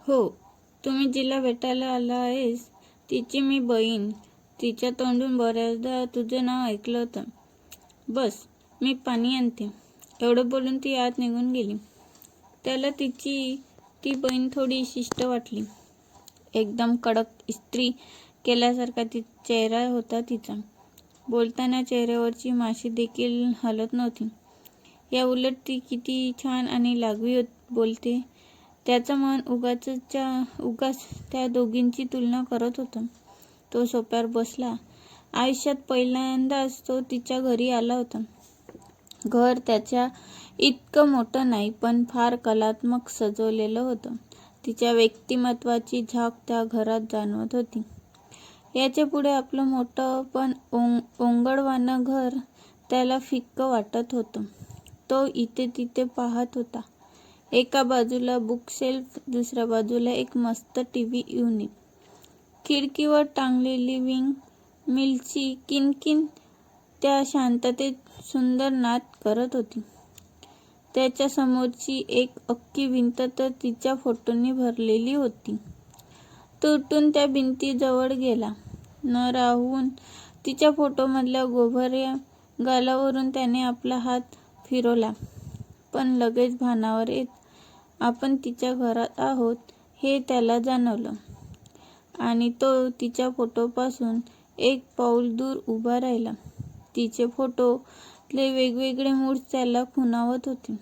हो, तुम्ही जिला भेटायला आला आहेस तिची मी बहीण. तिच्या तोंडून बऱ्याचदा तुझं नाव ऐकलं होतं. बस, मी पाणी आणते. एवढं बोलून ती आत निघून गेली. त्याला ती बहीण थोडी शिस्त वाटली. एकदम कडक इस्त्री केल्यासारखा चेहरा होता तिचा. बोलताना चेहऱ्यावरची माशी देखील हलत नव्हती. या उलट ती किती छान आणि लागवी बोलते. त्याचं मन उगाच त्या दोघींची तुलना करत होतं. तो सोफ्यावर बसला. आयुष्यात पहिल्यांदाच तो तिच्या घरी आला होता. घर त्याच्या इतकं मोठं नाही, पण फार कलात्मक सजवलेलं होतं. तिच्या व्यक्तिमत्वाची झाक त्या घरात जाणवत होती. याच्या पुढे आपलं मोठं पण ओंगळवाणं घर त्याला फिक्कं वाटत होतं. तो इथे तिथे पाहत होता. एका बाजूला बुकशेल्फ, दुसऱ्या बाजूला एक मस्त टीव्ही युनिट. खिडकीवर टांगलेली विंग मिलची किणकिण त्या शांततेत सुंदर नाद करत होती. त्याच्या समोरची एक अख्खी भिंत तर तिच्या फोटोंनी भरलेली होती. तो उठून त्या भिंतीजवळ गेला. न राहून तिच्या फोटोमधल्या गोबऱ्या गालावरून त्याने आपला हात फिरवला. पण लगेच भानावर येत आपण तिच्या घरात आहोत हे त्याला जाणवलं आणि तो तिच्या फोटोपासून एक पाऊल दूर उभा राहिला. तिचे फोटोतले वेगवेगळे मूड्स त्याला खुणावत होते.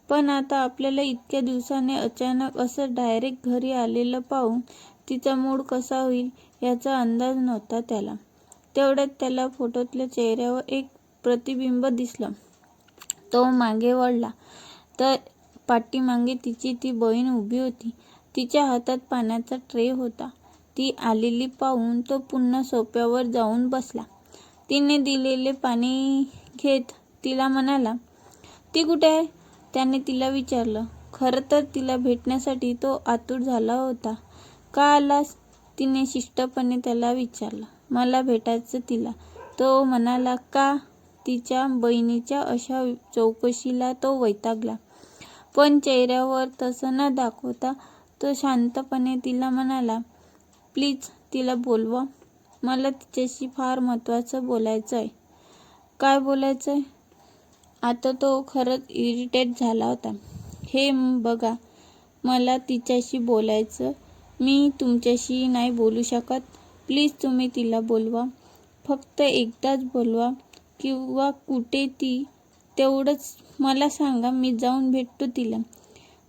पण आता आपल्याला इतक्या दिवसाने अचानक असं डायरेक्ट घरी आलेलं पाहून तिचा मूड कसा होईल याचा अंदाज नव्हता त्याला. तेवढ्यात त्याला फोटोतल्या चेहऱ्यावर एक प्रतिबिंब दिसलं. तो मागे वळला तर पाठीमागे तिची ती बहीण उभी होती. तिच्या हातात पाण्याचा ट्रे होता. ती आलेली पाहून तो पुन्हा सोफ्यावर जाऊन बसला. तिने दिलेले पाणी घेत तिला म्हणाला, ती कुठे आहे? त्याने तिला विचारलं. खरं तर तिला भेटण्यासाठी तो आतुर झाला होता. का आलास? तिने शिष्टपणे त्याला विचारलं. मला भेटायचं तिला. तो म्हणाला, का? तिच्या बहिणीच्या अशा चौकशीला तो वैतागला. पण चेहऱ्यावर तसं न दाखवता तो शांतपणे तिला म्हणाला, प्लीज तिला बोलवा. मला तिच्याशी फार महत्त्वाचं बोलायचं आहे. काय बोलायचंय? आता तो खरंच इरिटेट झाला होता. हे बघा, मला तिच्याशी बोलायचं. मी तुमच्याशी नाही बोलू शकत. प्लीज तुम्ही तिला बोलवा. फक्त एकदाच बोलवा. किंवा कुठे ती तेवढंच मला सांगा. मी जाऊन भेटतो तिला.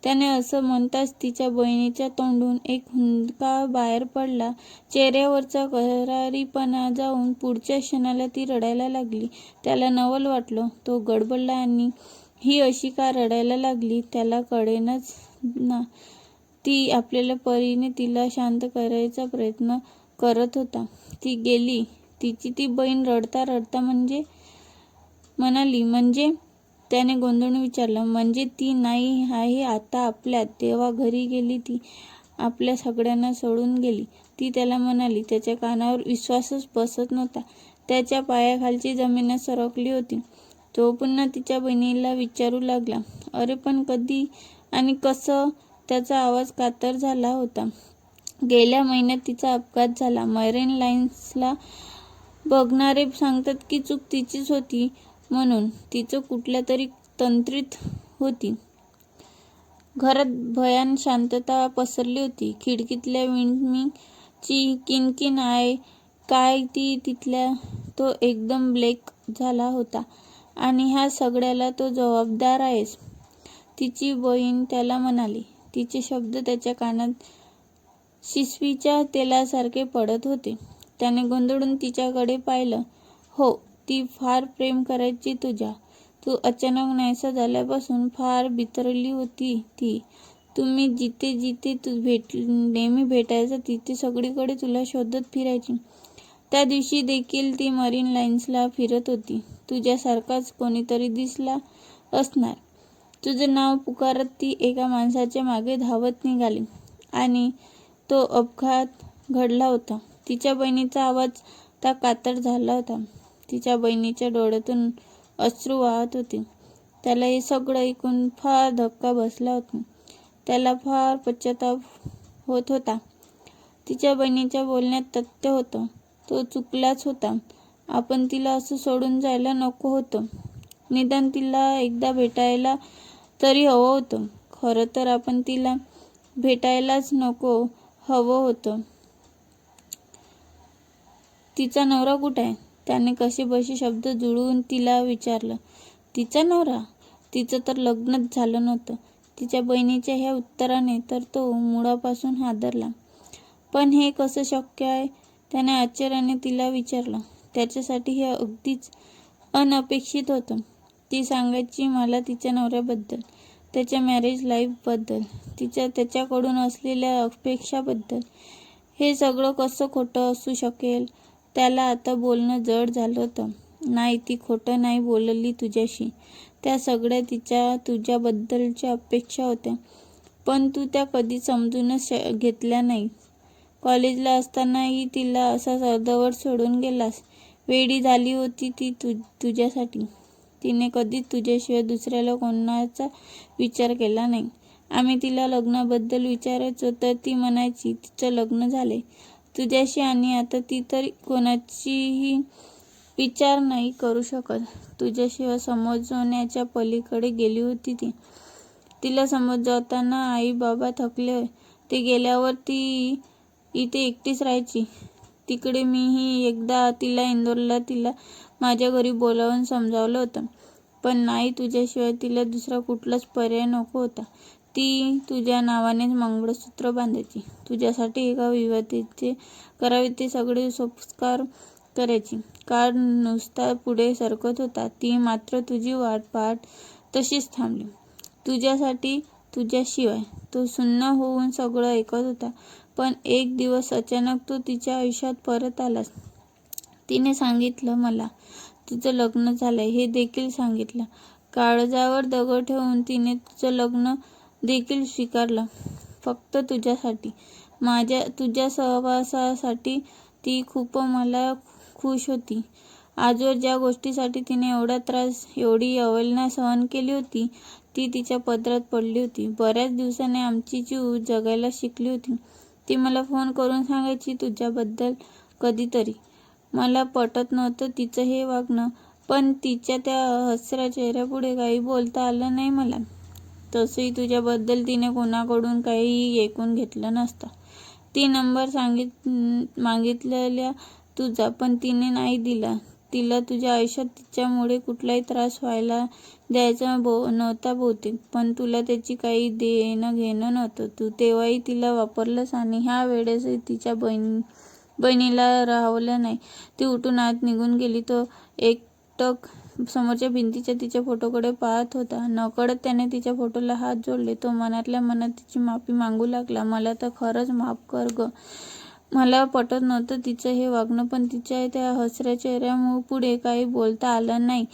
त्याने असं म्हणताच तिच्या बहिणीच्या तोंडून एक हुंदका बाहेर पडला. चेहऱ्यावरचा करारीपणा जाऊन पुढच्या क्षणाला ती रडायला लागली. त्याला नवल वाटलं. तो गडबडला आणि ही अशी का रडायला लागली त्याला कळेनाच ना. ती आपल्या परीने तिला शांत करायचा प्रयत्न करत होता. ती गेली. तिची ती बहीण रडता रडता म्हणाली, म्हणजे? त्याने गोंधळून विचारलं. म्हणजे ती नाही आहे आता आपल्यात. तेव्हा घरी गेली ती. आपल्या सगळ्यांना सोडून गेली. ती त्याला म्हणाली. त्याच्या कानावर विश्वासच बसत नव्हता. त्याच्या पायाखालची जमीनच सरकली होती. तो पुन्हा तिच्या बहिणीला विचारू लागला, अरे पण कधी आणि कसं? त्याचा आवाज कातर झाला होता. गेल्या महिन्यात तिचा अपघात झाला. मरीन लाईन्सला बघणारे सांगतात की चूक तिचीच होती म्हणून. तिचं कुठल्या तरी तंत्रीत होती. घरात भयान शांतता पसरली होती. खिडकीतल्या विंडमिलची किणकिण आहे काय ती तिथल्या. तो एकदम ब्लँक झाला होता. आणि ह्या सगळ्याला तो जबाबदार आहेस? तिची बहीण त्याला म्हणाली. तिचे शब्द त्याच्या कानात शिसवीच्या तेलासारखे पडत होते. त्याने गोंधळून तिच्याकडे पाहिलं. हो, ती फार प्रेम करायची तुझ्या. तू अचानक नाहीसा झाल्यापासून फार बिथरली होती ती. तुम्ही जिथे जिथे तू नेहमी भेटायचा तिथे सगळीकडे तुला शोधत फिरायची. त्या दिवशी देखील ती मरीन लाईन्सला फिरत होती. तुझ्यासारखाच कोणीतरी दिसला असणार. तुझं नाव पुकारत ती एका माणसाच्या मागे धावत निघाली आणि तो अपघात घडला होता. तिच्या बहिणीचा आवाज आता कातर झाला होता. तिच्या बहिणीच्या डोळ्यातून अश्रू वाहत होते. त्याला हे सगळं ऐकून फार धक्का बसला होता. त्याला फार पश्चाताप होत होता. तिच्या बहिणीच्या बोलण्यात तथ्य होतं. तो चुकलाच होता. आपण तिला असं सोडून जायला नको होतं. निदान तिला एकदा भेटायला तरी हवं होतं. खरं तर आपण तिला भेटायलाच नको हवं होतं. तिचा नवरा कुठे आहे? त्याने कसेबसे शब्द जुळवून तिला विचारलं. तिचा नवरा? तिचं तर लग्नच झालं नव्हतं. तिच्या बहिणीच्या ह्या उत्तराने तर तो मुळापासून हादरला. पण हे कसं शक्य आहे? त्याने आश्चर्याने तिला विचारलं. त्याच्यासाठी हे अगदीच अनपेक्षित होतं. ती सांगायची मला तिच्या नवऱ्याबद्दल, त्याच्या मॅरेज लाईफबद्दल, त्याच्याकडून असलेल्या अपेक्षाबद्दल. हे सगळं कसं खोटं असू शकेल? त्याला आता बोलणं जड झालं होतं. नाही, ती खोटं नाही बोलली तुझ्याशी. त्या सगळ्या तिच्या तुझ्याबद्दलच्या अपेक्षा होत्या. पण तू त्या कधी समजूनच घेतल्या नाही. कॉलेजला असतानाही तिला असाच अर्धवट सोडून गेलास. वेडी झाली होती ती तुझ्यासाठी. तिने कधीच तुझ्याशिवाय दुसऱ्याला कोणाचा विचार केला नाही. आम्ही तिला लग्नाबद्दल विचारायचो तर ती म्हणायची तिचं लग्न झाले तुझ्याशी आणि आता ती तर कोणाचीही विचार नाही करू शकत. तुझ्याशिवाय समजवण्याच्या पलीकडे गेली होती ती. तिला समजावताना आई बाबा थकले. ते गेल्यावर ती इथे एकटीच राहायची. तिकडे मीही एकदा तिला इंदोरला तिला माझ्या घरी बोलावून समजावलं होतं. पण नाही, तुझ्याशिवाय तिला दुसरा कुठलाच पर्याय नको होता. ती तुझ्या नावानेच मंगळसूत्र बांधायची. तुझ्यासाठी एका विवाहाचे करावे ते सगळे संस्कार करायची. काळ नुसता पुढे सरकत होता. ती मात्र तुझी वाट पाहत तशीच थांबली. तुझ्यासाठी, तुझ्याशिवाय. तो सुन्न होऊन सगळं ऐकत होता. पण एक दिवस अचानक तू तिच्या आयुष्यात परत आलास. तिने सांगितलं मला तुझं लग्न झालंय हे देखील सांगितलं. काळजावर दगड ठेवून तिने तुझं लग्न देखील स्वीकारलं. फक्त तुझ्यासाठी. तुझ्या सहवासासाठी. ती खूप मला खुश होती. आजवर ज्या गोष्टीसाठी तिने एवढा त्रास, एवढी अवहेलना सहन केली होती ती तिच्या पदरात पडली होती. बऱ्याच दिवसाने आमची जीव जगायला शिकली होती. ती मला फोन करून सांगायची तुझ्याबद्दल कधीतरी. मला पटत नव्हतं तिचं हे वागणं. पण तिच्या त्या हसऱ्या चेहऱ्यापुढे काही बोलता आलं नाही मला. तसंही तुझ्याबद्दल तिने कोणाकडून काही ऐकून घेतलं नसतं. ती नंबर मागितलेला तुझा, पण तिने नाही दिला. तिला तुझ्या आयुष्यात तिच्यामुळे कुठलाही त्रास व्हायला द्यायचा नव्हता बहुतेक. पण तुला त्याची काही देणं घेणं नव्हतं. तू तेव्हाही तिला वापरलंस आणि ह्या वेळेसही तिच्या बहिणीला राहवलं नाही. ती उठून आत निघून गेली. तो एकटक समोरच्या भिंतीच्या तिच्या फोटोकडे पाहत होता. नकळत त्याने तिच्या फोटोला हात जोडले. तो मनातल्या मनात तिची माफी मागू लागला. मला तर खरंच माफ कर गं. मला पटत नव्हतं तिचं हे वागणं. पण तिच्या त्या हसऱ्या चेहऱ्यापुढे काही बोलता आलं नाही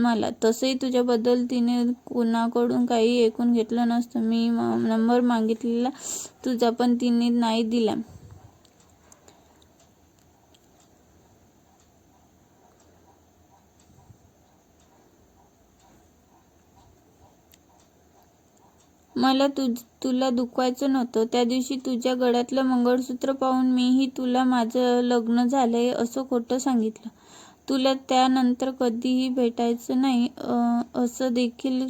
मला. तसंही तुझ्याबद्दल तिने कोणाकडून काही ऐकून घेतलं नसतं. मी नंबर मागितलेला तुझा, पण तिने नाही दिला. मला तुला दुखवायचं नव्हतं. त्या दिवशी तुझ्या गळ्यातलं मंगळसूत्र पाहून मीही तुला माझं लग्न झालंय असं खोटं सांगितलं. तुला त्यानंतर कधीही भेटायचं नाही असं देखील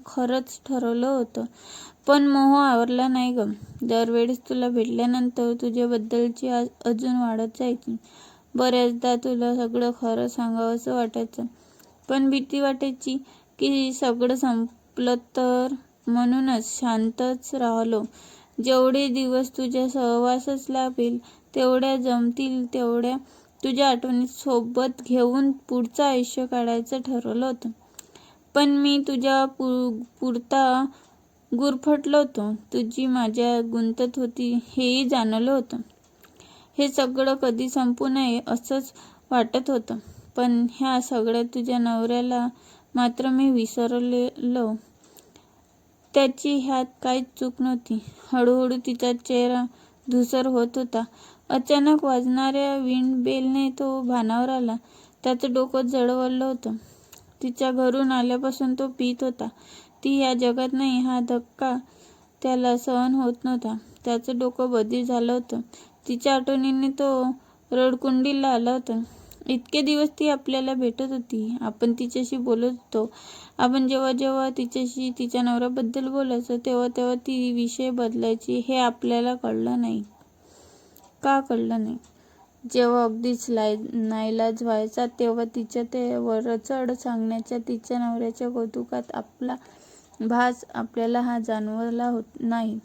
खरंच ठरवलं होतं. पण मोह आवरला नाही गं. दरवेळेस तुला भेटल्यानंतर तुझ्याबद्दलची अजून वाढत जायची. बऱ्याचदा तुला सगळं खरं सांगावंसं वाटायचं. पण भीती वाटायची की सगळं संपलं तर. म्हणूनच शांतच राहिलो. जेवढे दिवस तुझ्या सहवासच लाभेल, तेवढ्या जमतील तेवढ्या तुझ्या आठवणी सोबत घेऊन पुढचं आयुष्य काढायचं ठरवलं होतं. पण मी तुझ्या पुरता गुरफटलो होतो. तुझी माझ्या गुंतत होती हेही जाणवलं होतं. हे सगळं कधी संपू नये असंच वाटत होतं. पण ह्या सगळ्या तुझ्या नवऱ्याला मात्र मी विसरलेलो. त्याची ह्यात काहीच चूक नव्हती. हळूहळू तिचा चेहरा धूसर होत होता. अचानक वाजणाऱ्या विंडबेलने तो भानावर आला. त्याचं डोकं जळवलं होतं. तिच्या घरून आल्यापासून तो पीत होता. ती ह्या जगात नाही हा धक्का त्याला सहन होत नव्हता. त्याचं डोकं बधीर झालं होतं. तिच्या आठवणीने तो रडकुंडीला आला होता. इतके दिवस ती आपल्याला भेटत होती. आपण तिच्याशी बोलत होतो. आपण जेव्हा जेव्हा तिच्याशी तिच्या नवऱ्याबद्दल बोलायचो तेव्हा तेव्हा ती विषय बदलायची. हे आपल्याला कळलं नाही. का कळलं नाही? जेव्हा अगदीच नाईलाज व्हायचा तेव्हा तिच्या ते वरचढ सांगण्याच्या, तिच्या नवऱ्याच्या कौतुकात आपला भास आपल्याला हा जाणवला नाही.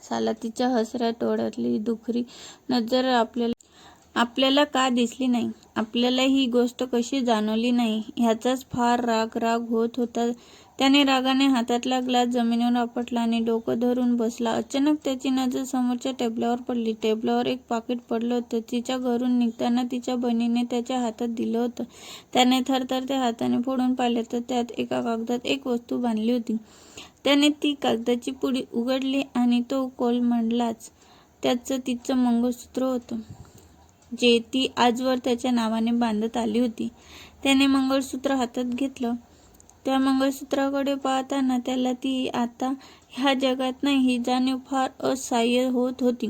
साला तिच्या हसऱ्या डोळ्यातली दुखरी नजर आपल्याला का दिसली नाही? आपल्याला ही गोष्ट कशी जाणवली नाही? ह्याचाच फार राग होत होता. त्याने रागाने हातातला ग्लास जमिनीवर आपटला आणि डोकं धरून बसला. अचानक त्याची नजर समोरच्या टेबलावर पडली. टेबलावर एक पाकीट पडलं होतं. तिच्या घरून निघताना तिच्या बहिणीने त्याच्या हातात दिलं होतं. त्याने थरथरत्या हाताने फोडून पाहिलं तर त्यात एका कागदात एक वस्तू बांधली होती. त्याने ती कागदाची पुडी उघडली आणि तो कोलमडलाच. त्याचं तिचं मंगळसूत्र होतं, जे ती आजवर त्याच्या नावाने बांधत आली होती. त्याने मंगळसूत्र हातात घेतलं. त्या मंगळसूत्राकडे पाहताना त्याला ती आता ह्या जगात नाही ही जाणीव फार असह्य होत होती.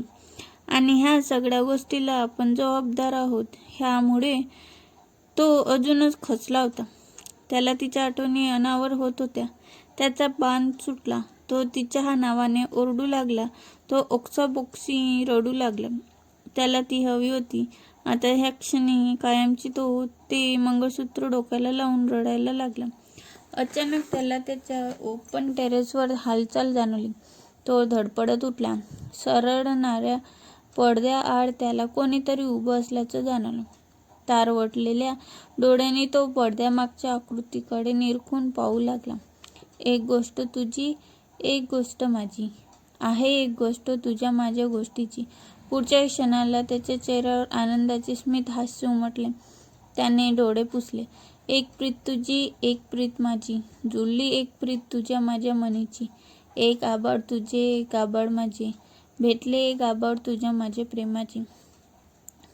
आणि ह्या सगळ्या गोष्टीला आपण जबाबदार आहोत ह्यामुळे तो अजूनच खचला होता. त्याला तिच्या आठवणी अनावर होत होत्या. त्याचा बांध सुटला. तो तिच्या नावाने ओरडू लागला. तो ओक्साबोक्शी रडू लागला. त्याला ती हवी होती. आता ह्या क्षणी कायमची तो ते मंगळसूत्र डोक्याला लावून रडायला लागला. अचानक त्याला त्याच्या ओपन टेरेसवर हालचाल जाणवली. तो धडपडत उठला. सरळणाऱ्या पडद्याआड त्याला कोणीतरी उभं असल्याचं जाणवलं. तारवटलेल्या डोळ्यांनी तो पडद्यामागच्या आकृतीकडे निरखून पाहू लागला. एक गोष्ट तुझी, एक गोष्ट माझी आहे, एक गोष्ट तुझ्या माझ्या गोष्टीची. पुढच्या क्षणाला त्याच्या चेहऱ्यावर आनंदाचे स्मित हास्य उमटले. त्याने डोळे पुसले. एक प्रीत तुझी, एक प्रीत माझी, जुळली एक प्रीत तुझ्या माझ्या मनीची. एक आभाळ तुझे, एक आभाळ माझे, भेटले एक आभाळ तुझ्या माझ्या प्रेमाची.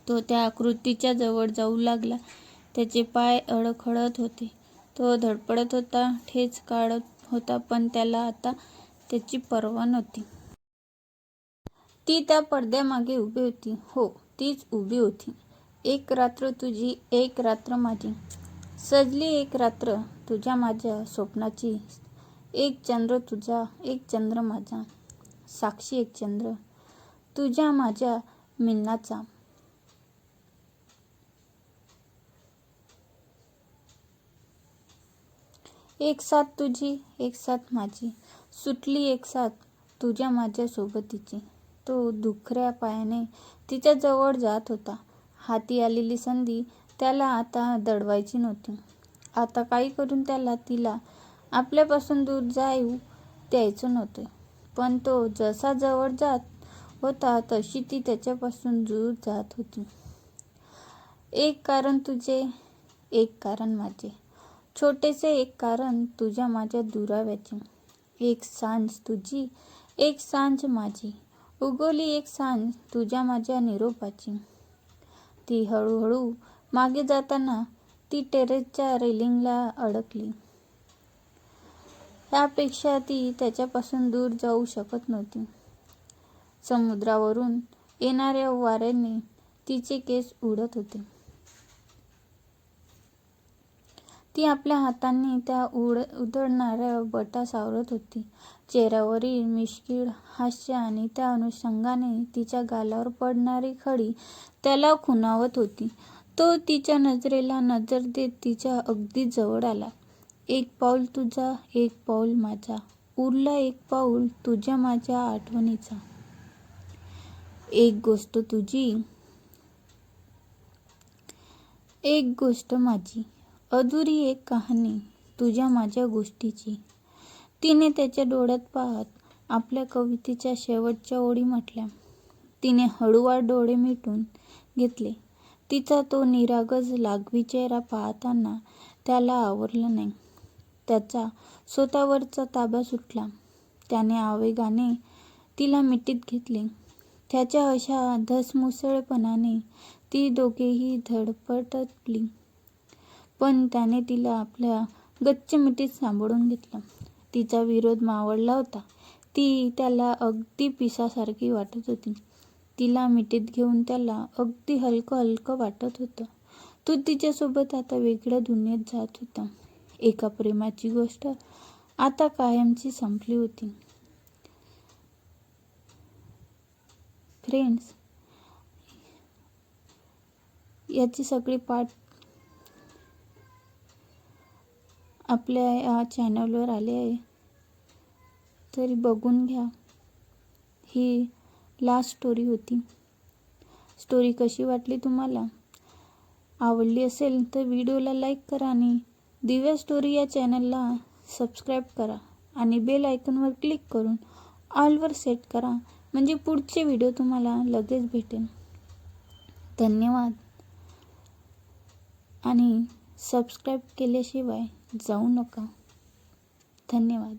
तो त्या आकृतीच्या जवळ जाऊ लागला. त्याचे पाय अडखळत होते. तो धडपडत होता, ठेच काढत होता, पण त्याला आता त्याची पर्वा नव्हती. ती त्या पडद्यामागे उभी होती. हो, तीच उभी होती. एक रात्र तुझी, एक रात्र माझी, सजली एक रात्र तुझ्या माझ्या स्वप्नाची. एक चंद्र तुझा, एक चंद्र माझा, साक्षी एक चंद्र तुझ्या माझ्या मिलनाचा. एक साथ तुझी, एक साथ माझी, सुटली एक साथ तुझ्या माझ्या सोबतीची. तो दुखऱ्या पायाने तिच्या जवळ जात होता. हाती आलेली संधी त्याला आता दडवायची नव्हती. आता काही करून त्याला तिला आपल्यापासून दूर जाऊ द्यायचं नव्हतं. पण तो जसा जवळ जात होता तशी ती त्याच्यापासून दूर जात होती. एक कारण तुझे, एक कारण माझे, छोटेसे एक कारण तुझ्या माझ्या दुराव्याचे. एक सांज तुझी, एक सांज माझी, उगवली एक सांज तुझ्या माझ्या निरोपाची. ती हळूहळू मागे जाताना ती टेरेसच्या रेलिंगला अडकली. ह्यापेक्षा ती त्याच्यापासून दूर जाऊ शकत नव्हती. समुद्रावरून येणाऱ्या वाऱ्याने तिचे केस उडत होते. ती आपल्या हातांनी त्या उधळणाऱ्या बटा सावरत होती. चेहऱ्यावरील मिश्कील हास्य आणि त्या अनुषंगाने तिच्या गालावर पडणारी खडी त्याला खुणावत होती. तो तिच्या नजरेला नजर देत तिच्या अगदी जवळ आला. एक पाऊल तुझा, एक पाऊल माझा, उरला एक पाऊल तुझ्या माझ्या आठवणीचा. एक गोष्ट तुझी, एक गोष्ट माझी, अधुरी एक कहाणी तुझ्या माझ्या गोष्टीची. तिने त्याच्या डोळ्यात पाहत आपल्या कवितेच्या शेवटच्या ओळी म्हटल्या. तिने हळूवार डोळे मिटून घेतले. तिचा तो निरागस लागवी चेहरा पाहताना त्याला आवरलं नाही. त्याचा स्वतःवरचा ताबा सुटला. त्याने आवेगाने तिला मिठीत घेतले. त्याच्या अशा धसमुसळपणाने ती दोघेही धडपडली. पण त्याने तिला आपल्या गच्च मिठीत सांभाळून घेतलं. तिचा विरोध मावळला होता. ती त्याला अगदी पिसासारखी वाटत होती. तिला मिठीत घेऊन त्याला अगदी हलकं हलकं वाटत होतं. तो तिच्यासोबत आता वेगळ्या दुनियेत जात होता. एका प्रेमाची गोष्ट आता कायमची संपली होती. फ्रेंड्स, याची सगळी पार्ट आपल्या या चॅनलवर आले आहे, तरी बघून घ्या. ही लास्ट स्टोरी होती. स्टोरी कशी वाटली तुम्हाला? आवडली असेल तर व्हिडिओला लाईक करा आणि दिव्या स्टोरी या चॅनलला सबस्क्राईब करा आणि बेल आयकॉनवर क्लिक करून ऑलवर सेट करा, म्हणजे पुढचे व्हिडिओ तुम्हाला लगेच भेटेल. धन्यवाद. आणि सबस्क्राईब केल्याशिवाय जाऊ नका. धन्यवाद.